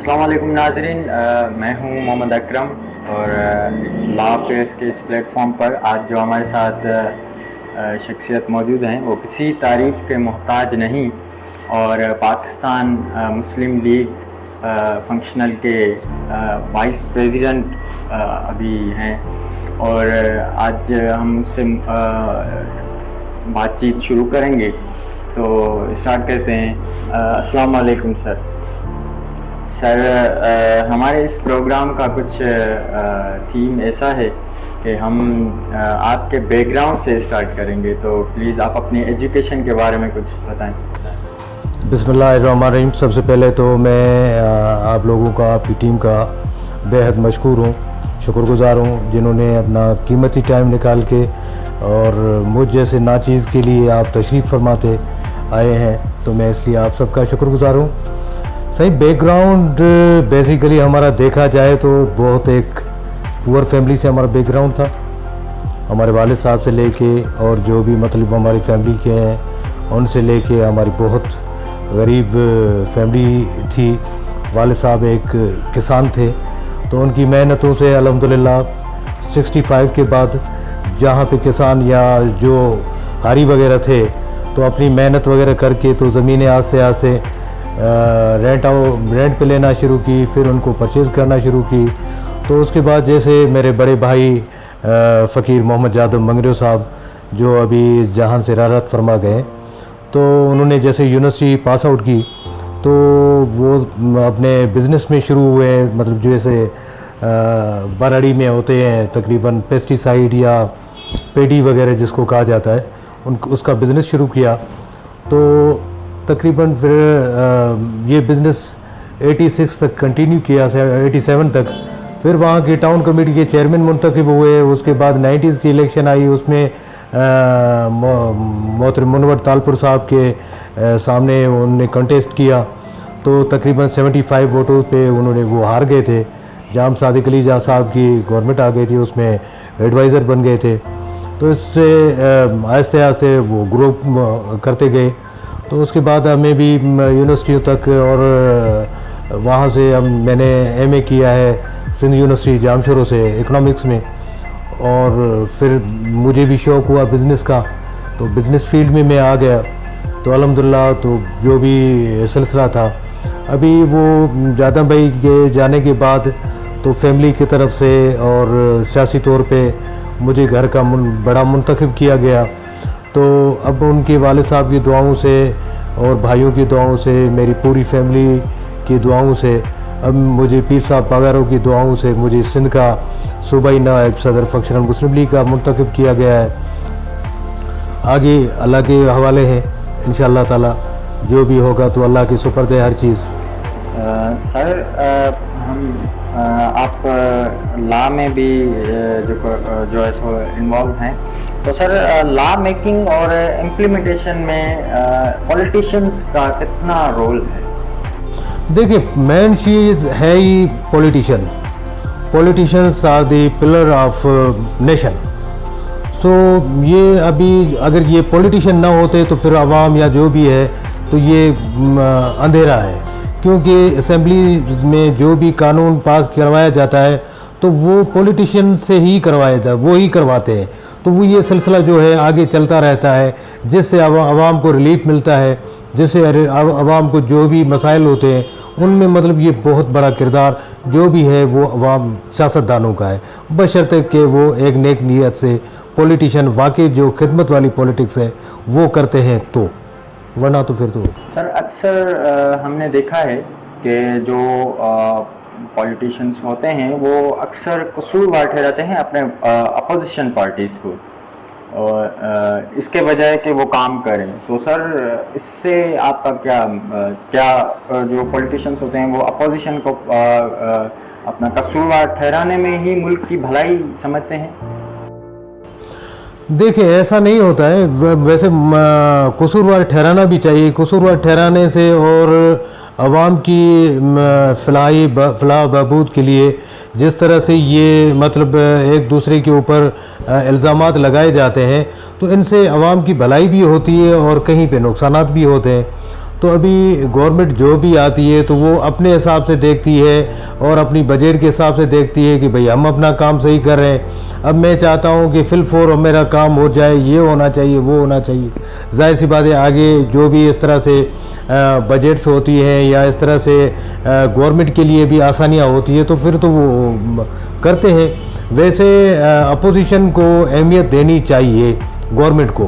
अस्सलाम वालेकुम नाज़रीन, मैं हूं मोहम्मद अकरम और लॉ अफेयर्स के इस प्लेटफॉर्म पर आज जो हमारे साथ शख्सियत मौजूद हैं वो किसी तारीफ़ के मोहताज नहीं और पाकिस्तान मुस्लिम लीग फंक्शनल के वाइस प्रेसिडेंट अभी हैं और आज हम उनसे बातचीत शुरू करेंगे। तो स्टार्ट करते हैं। अस्सलाम वालेकुम सर। हमारे इस प्रोग्राम का कुछ थीम ऐसा है कि हम आपके बैकग्राउंड से स्टार्ट करेंगे, तो प्लीज़ आप अपनी एजुकेशन के बारे में कुछ बताएं। बिस्मिल्लाहिर्रहमानिर्रहीम। सबसे पहले तो मैं आप लोगों का, आपकी टीम का बेहद मशकूर हूँ, शुक्रगुज़ार हूँ जिन्होंने अपना कीमती टाइम निकाल के और मुझ जैसे नाचीज़ के लिए आप तशरीफ़ फरमाते आए हैं, तो मैं इसलिए आप सबका शुक्रगुज़ार हूँ। सही बैकग्राउंड बेसिकली हमारा देखा जाए तो बहुत एक पुअर फैमिली से हमारा बैकग्राउंड था। हमारे वालिद साहब से लेके और जो भी मतलब हमारी फैमिली के हैं उनसे लेके हमारी बहुत गरीब फैमिली थी। वालिद साहब एक किसान थे, तो उनकी मेहनतों से अल्हम्दुलिल्लाह 65 के बाद जहाँ पे किसान या जो हारी वगैरह थे तो अपनी मेहनत वगैरह करके तो ज़मीनें आस्ते आस्ते रेंट पे लेना शुरू की, फिर उनको परचेज़ करना शुरू की। तो उसके बाद जैसे मेरे बड़े भाई फ़कीर मोहम्मद यादव मंगरियो साहब जो अभी जहान से राहत फरमा गए, तो उन्होंने जैसे यूनिवर्सिटी पास आउट की तो वो अपने बिज़नेस में शुरू हुए। मतलब जैसे बाराड़ी में होते हैं तकरीबन पेस्टिसाइड या पेडी वगैरह जिसको कहा जाता है, उसका बिज़नेस शुरू किया। तो तकरीबन फिर ये बिज़नेस 86 तक कंटिन्यू किया, 87 तक। फिर वहाँ के टाउन कमेटी के चेयरमैन मुंतखब हुए। उसके बाद 90s की इलेक्शन आई, उसमें मोहतरम मुनव्वर तालपुर साहब के सामने उन्होंने कंटेस्ट किया, तो तकरीबन 75 वोटों पे उन्होंने वो हार गए थे। जाम सादिक अली जा साहब की गवर्नमेंट आ गई थी, उसमें एडवाइज़र बन गए थे। तो इससे आहिस्ते आहिस्ते वो ग्रो करते गए। तो उसके बाद हमें भी यूनिवर्सिटियों तक और वहाँ से मैंने MA किया है सिंध यूनिवर्सिटी जामशोरों से इकोनॉमिक्स में, और फिर मुझे भी शौक़ हुआ बिज़नेस का, तो बिज़नेस फील्ड में मैं आ गया। तो अल्हम्दुलिल्लाह तो जो भी सिलसिला था, अभी वो ज़्यादा भाई के जाने के बाद तो फैमिली की तरफ से और सियासी तौर पे मुझे घर का बड़ा मुंतखब किया गया। तो अब उनके वालिद साहब की दुआओं से और भाइयों की दुआओं से, मेरी पूरी फैमिली की दुआओं से, अब मुझे पीर साहब पागारों की दुआओं से मुझे सिंध का सूबाई नायब सदर फंक्शनल मुस्लिम लीग का मुंतखब किया गया है। आगे अल्लाह के हवाले हैं, इंशाअल्लाह ताला जो भी होगा तो अल्लाह की सुपर्द है हर चीज़। सर आप लॉ में भी जो है सो इन्वॉल्व हैं, तो सर लॉ मेकिंग और इम्प्लीमेंटेशन में पॉलिटिशियंस का कितना रोल है? देखिए, मेन चीज़ है ही politicians are the pillar of nation. So ये अभी अगर ये पॉलिटिशियन ना होते तो फिर आवाम या जो भी है तो ये अंधेरा है, क्योंकि असेंबली में जो भी कानून पास करवाया जाता है तो वो पॉलिटिशियन से ही करवाया जाता है, वो ही करवाते हैं। तो वो ये सिलसिला जो है आगे चलता रहता है, जिससे आवाम को रिलीफ मिलता है, जिससे आवाम को जो भी मसाइल होते हैं उनमें मतलब ये बहुत बड़ा किरदार जो भी है वो आवाम सियासतदानों का है, बशर्ते कि वो एक नेक नीयत से पॉलिटिशियन वाकई जो खिदमत वाली पॉलिटिक्स है वो करते हैं, तो वरना तो फिर तो। सर अक्सर हमने देखा है कि जो पॉलिटिशियंस होते हैं वो अक्सर कसूरवार ठहराते हैं अपने अपोजिशन पार्टीज़ को, और इसके बजाय कि वो काम करें। तो सर इससे आपका क्या जो पॉलिटिशियंस होते हैं वो अपोजिशन को अपना कसूरवार ठहराने में ही मुल्क की भलाई समझते हैं? देखिए, ऐसा नहीं होता है। वैसे कसूरवार ठहराना भी चाहिए। कसूरवार ठहराने से और आवाम की फलाह बहबूद के लिए जिस तरह से ये मतलब एक दूसरे के ऊपर इल्ज़ामात लगाए जाते हैं, तो इनसे आवाम की भलाई भी होती है और कहीं पे नुकसानात भी होते हैं। तो अभी गवर्नमेंट जो भी आती है तो वो अपने हिसाब से देखती है और अपनी बजट के हिसाब से देखती है कि भाई हम अपना काम सही कर रहे हैं। अब मैं चाहता हूँ कि फिल फोर मेरा काम हो जाए, ये होना चाहिए, वो होना चाहिए। जाहिर सी बात है आगे जो भी इस तरह से बजट्स होती हैं या इस तरह से गवर्नमेंट के लिए भी आसानियाँ होती है तो फिर तो वो करते हैं। वैसे अपोजिशन को अहमियत देनी चाहिए गवर्नमेंट को,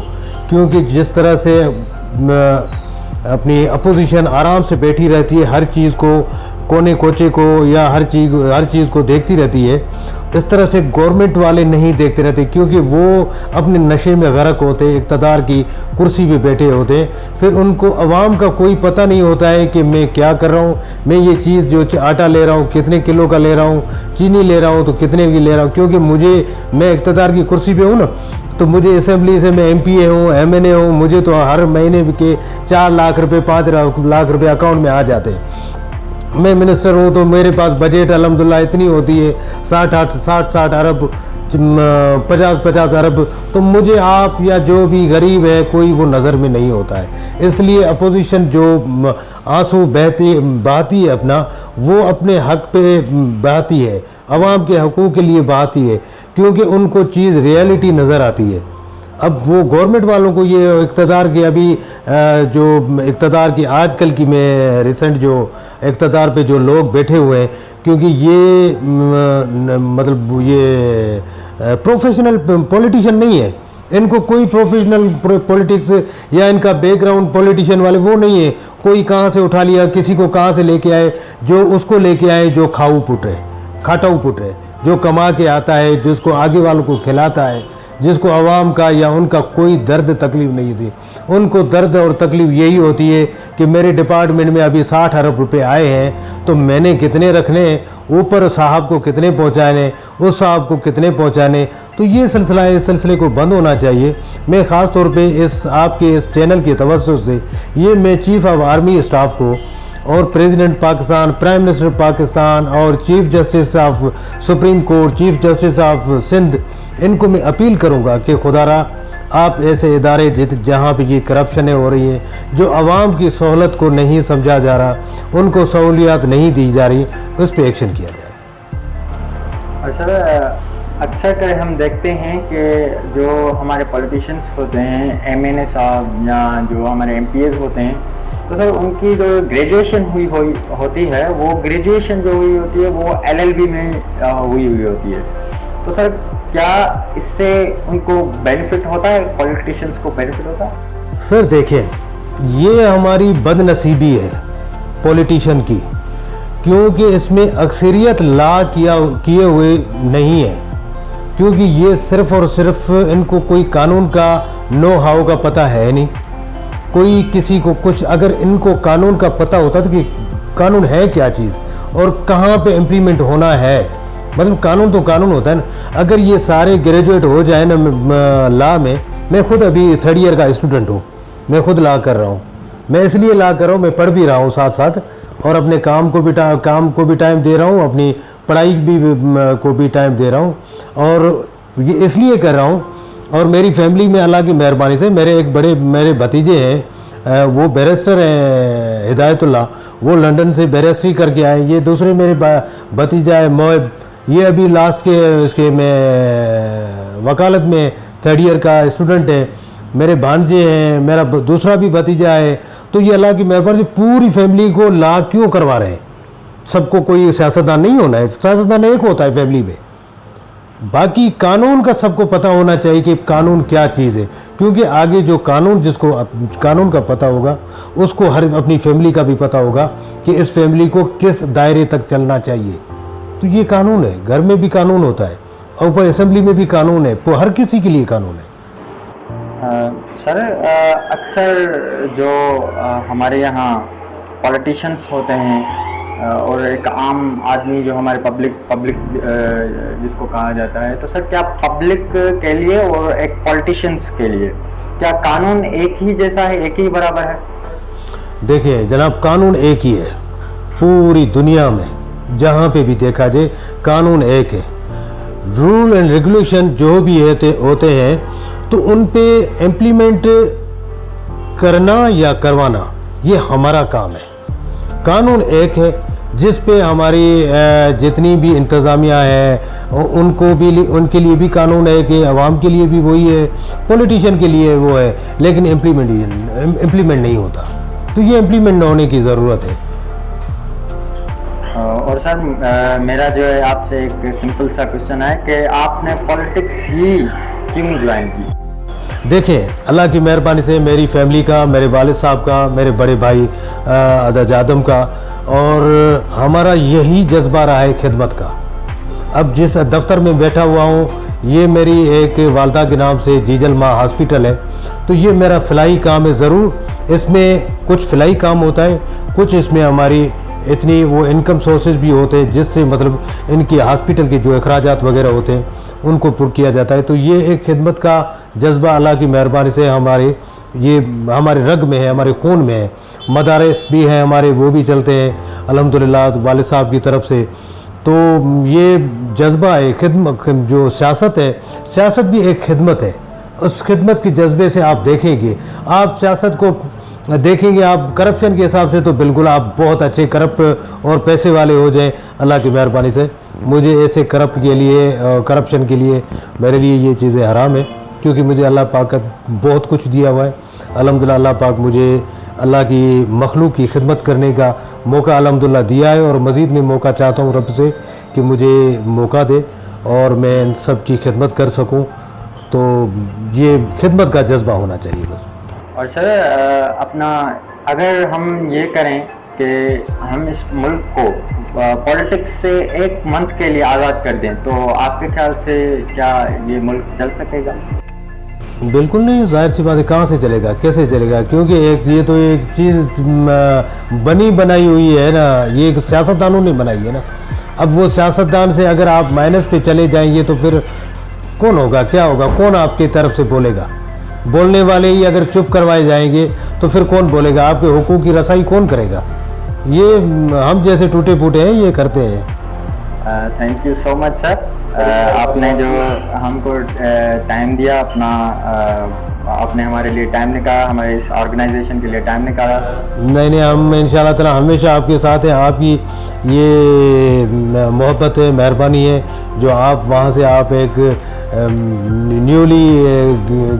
क्योंकि जिस तरह से अपनी अपोजिशन आराम से बैठी रहती है, हर चीज़ को कोने कोचे को या हर चीज़ को देखती रहती है, इस तरह से गवर्नमेंट वाले नहीं देखते रहते, क्योंकि वो अपने नशे में गर्क होते, इक़्तिदार की कुर्सी पे बैठे होते। फिर उनको अवाम का कोई पता नहीं होता है कि मैं क्या कर रहा हूँ, मैं ये चीज़ जो आटा ले रहा हूँ कितने किलो का ले रहा हूँ, चीनी ले रहा हूँ तो कितने की ले रहा हूँ, क्योंकि मैं इक़्तिदार की कुर्सी पे हूँ ना, तो मुझे असेंबली से मैं MPA हूँ, MNA हूँ, मुझे तो हर महीने के 4 लाख रुपए 5 लाख रुपए अकाउंट में आ जाते हैं। मैं मिनिस्टर हूँ तो मेरे पास बजट अल्हम्दुलिल्लाह इतनी होती है 60 अरब 50 अरब, तो मुझे आप या जो भी गरीब है कोई वो नज़र में नहीं होता है। इसलिए अपोजिशन जो आंसू बहाती है अपना, वो अपने हक पे बहाती है, आवाम के हकूक़ के लिए बहाती है, क्योंकि उनको चीज़ रियलिटी नज़र आती है। अब वो गवर्नमेंट वालों को ये इक़्तिदार की अभी जो इक़्तिदार की आजकल की मैं रिसेंट जो इक़्तिदार पे जो लोग बैठे हुए हैं, क्योंकि ये मतलब ये प्रोफेशनल पॉलिटिशियन नहीं है, इनको कोई प्रोफेशनल पॉलिटिक्स या इनका बैकग्राउंड पॉलिटिशियन वाले वो नहीं है। कोई कहाँ से उठा लिया, किसी को कहाँ से लेके आए, जो उसको लेके आए जो खाऊ पुट है, जो कमा के आता है, जिसको आगे वालों को खिलाता है, जिसको आवाम का या उनका कोई दर्द तकलीफ़ नहीं थी। उनको दर्द और तकलीफ़ यही होती है कि मेरे डिपार्टमेंट में अभी 60 अरब रुपए आए हैं तो मैंने कितने रखने, ऊपर साहब को कितने पहुंचाने, उस साहब को कितने पहुंचाने। तो ये सिलसिला है, इस सिलसिले को बंद होना चाहिए। मैं ख़ास तौर पे इस आपके इस चैनल की तवज्जो से ये मैं चीफ़ ऑफ आर्मी स्टाफ को और president Pakistan, prime minister Pakistan और chief justice of supreme court, chief justice of Sindh, इनको मैं अपील करूंगा कि खुदारा आप ऐसे इदारे जहाँ पे ये करप्शन हो रही है, जो आवाम की सहूलत को नहीं समझा जा रहा, उनको सहूलियात नहीं दी जा रही, उस पर एक्शन किया जाए। अच्छा, अक्सर कर हम देखते हैं कि जो हमारे पॉलिटिशियंस होते हैं, MNA साहब या जो हमारे MPs होते हैं, तो सर उनकी जो ग्रेजुएशन होती है, वो ग्रेजुएशन जो हुई होती है वो LLB में हुई होती है। तो सर क्या इससे उनको बेनिफिट होता है, पॉलिटिशियंस को बेनिफिट होता है? सर देखें, ये हमारी बदनसीबी है पॉलिटिशियन की, क्योंकि इसमें अक्सरियत ला किए हुए नहीं है, क्योंकि ये सिर्फ और सिर्फ इनको कोई कानून का नो हाउ का पता है नहीं। कोई किसी को कुछ, अगर इनको कानून का पता होता तो कि कानून है क्या चीज़ और कहाँ पे इम्प्लीमेंट होना है, मतलब कानून तो कानून होता है ना। अगर ये सारे ग्रेजुएट हो जाए ना लॉ में, मैं खुद अभी 3rd ईयर का स्टूडेंट हूँ, मैं खुद लॉ कर रहा हूँ, मैं इसलिए लॉ कर रहा हूँ, मैं पढ़ भी रहा हूँ साथ साथ, और अपने काम को भी टाइम दे रहा हूँ, अपनी पढ़ाई को भी टाइम दे रहा हूँ, और ये इसलिए कर रहा हूँ। और मेरी फैमिली में अल्लाह की मेहरबानी से मेरे भतीजे हैं, वो बैरिस्टर हैं, हिदायतुल्लाह, वो लंदन से बैरिस्ट्री करके आए। ये दूसरे मेरे भतीजा है मोएब, ये अभी लास्ट के उसके में वकालत में 3rd ईयर का स्टूडेंट है। मेरे भांजे हैं, मेरा दूसरा भी भतीजा है। तो ये अल्लाह की मेहरबानी से पूरी फैमिली को लॉ क्यों करवा रहे हैं? सबको कोई सियासतदान नहीं होना है, सियासतदान एक होता है फैमिली में। बाकी कानून का सबको पता होना चाहिए कि कानून क्या चीज़ है, क्योंकि आगे जो जिसको कानून का पता होगा, उसको हर अपनी फैमिली का भी पता होगा कि इस फैमिली को किस दायरे तक चलना चाहिए। तो ये कानून है, घर में भी कानून होता है और ऊपर असेंबली में भी कानून है, तो हर किसी के लिए कानून है। सर अक्सर जो हमारे यहाँ पॉलिटिशियंस होते हैं और एक आम आदमी जो हमारे पब्लिक जिसको कहा जाता है, तो सर क्या पब्लिक के लिए और एक पॉलिटिशियंस के लिए क्या कानून एक ही जैसा है, एक ही बराबर है? देखिए जनाब, कानून एक ही है पूरी दुनिया में, जहाँ पे भी देखा जाए कानून एक है। रूल एंड रेगुलेशन जो भी होते हैं तो उन पे इम्प्लीमेंट करना या करवाना, ये हमारा काम है। कानून एक है जिस पे हमारी जितनी भी इंतज़ामिया है उनके लिए भी कानून है कि आवाम के लिए भी वही है, पॉलिटिशियन के लिए वो है, लेकिन इम्प्लीमेंट नहीं होता। तो ये इम्प्लीमेंट होने की ज़रूरत है। और सर मेरा जो है आपसे एक सिंपल सा क्वेश्चन है कि आपने पॉलिटिक्स ही क्यों ज्वाइन की? देखिए, अल्लाह की मेहरबानी से मेरी फैमिली का, मेरे वालिद साहब का, मेरे बड़े भाई अदज आदम का और हमारा यही जज्बा रहा है खिदमत का। अब जिस दफ्तर में बैठा हुआ हूँ, ये मेरी एक वालदा के नाम से जीजल माँ हॉस्पिटल है, तो ये मेरा फ़िलाई काम है। ज़रूर इसमें कुछ फ़िलाई काम होता है, कुछ इसमें हमारी इतनी वो इनकम सोर्सेज भी होते हैं जिससे मतलब इनकी हॉस्पिटल के जो अखराजात वगैरह होते हैं उनको पुर किया जाता है। तो ये एक खिदमत का जज्बा अल्लाह की मेहरबानी से ये हमारे रग में है, हमारे खून में है। मदारस भी हैं हमारे, वो भी चलते हैं अल्हम्दुलिल्लाह वालिद साहब की तरफ से। तो ये जज्बा है खिदमत, जो सियासत है, सियासत भी एक खिदमत है। उस खिदमत के जज्बे से आप देखेंगे, आप सियासत को देखेंगे, आप करप्शन के हिसाब से तो बिल्कुल आप बहुत अच्छे करप्ट और पैसे वाले हो जाएं अल्लाह की मेहरबानी से। मुझे ऐसे करप्शन के लिए मेरे लिए ये चीज़ें हराम है, क्योंकि मुझे अल्लाह पाक का बहुत कुछ दिया हुआ है। अल्हम्दुलिल्लाह अल्लाह पाक मुझे अल्लाह की मखलूक की खिदमत करने का मौका अल्हम्दुलिल्लाह दिया है, और मज़ीद मैं मौका चाहता हूँ रब से कि मुझे मौका दे और मैं इन सब की खिदमत कर सकूँ। तो ये खिदमत का जज्बा होना चाहिए बस। और सर अपना अगर हम ये करें कि हम इस मुल्क को पॉलिटिक्स से एक मंथ के लिए आज़ाद कर दें, तो आपके ख्याल से क्या ये मुल्क चल सकेगा? बिल्कुल नहीं, जाहिर सी बात है, कहाँ से चलेगा, कैसे चलेगा? क्योंकि ये तो एक चीज़ बनी बनाई हुई है ना, ये एक सियासतदानों ने बनाई है ना। अब वो सियासतदान से अगर आप माइनस पे चले जाएंगे तो फिर कौन होगा, क्या होगा, कौन आपकी तरफ से बोलेगा? बोलने वाले ही अगर चुप करवाए जाएंगे तो फिर कौन बोलेगा? आपके हुकूक की रसाई कौन करेगा? ये हम जैसे टूटे फूटे हैं ये करते हैं। Thank you so much sir, आपने जो हमको टाइम दिया, आपने हमारे लिए टाइम निकाला, हमारे इस ऑर्गेनाइजेशन के लिए टाइम निकाला। नहीं, हम इंशाल्लाह ताला हमेशा आपके साथ हैं। आपकी ये मोहब्बत है, मेहरबानी है, जो आप वहाँ से आप एक न्यूली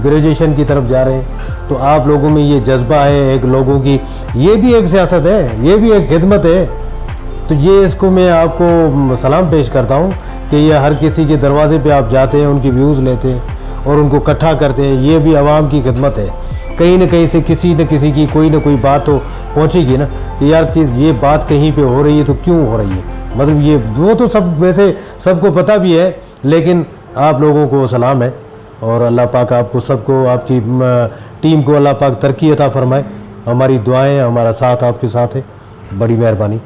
ग्रेजुएशन की तरफ जा रहे हैं, तो आप लोगों में ये जज्बा है, एक लोगों की ये भी एक सियासत है, ये भी एक खिदमत है। तो ये इसको मैं आपको सलाम पेश करता हूँ कि ये हर किसी के दरवाजे पे आप जाते हैं, उनकी व्यूज़ लेते हैं और उनको इकट्ठा करते हैं। ये भी आवाम की खिदमत है। कहीं न कहीं से किसी न किसी की कोई ना कोई बात तो पहुँचेगी ना कि यार कि ये बात कहीं पे हो रही है तो क्यों हो रही है, मतलब ये वो तो सब वैसे सबको पता भी है, लेकिन आप लोगों को सलाम है और अल्लाह पाक आपको सबको, आपकी टीम को अल्लाह पाक तरक्की अता फरमाए। हमारी दुआएँ, हमारा साथ आपके साथ है। बड़ी मेहरबानी।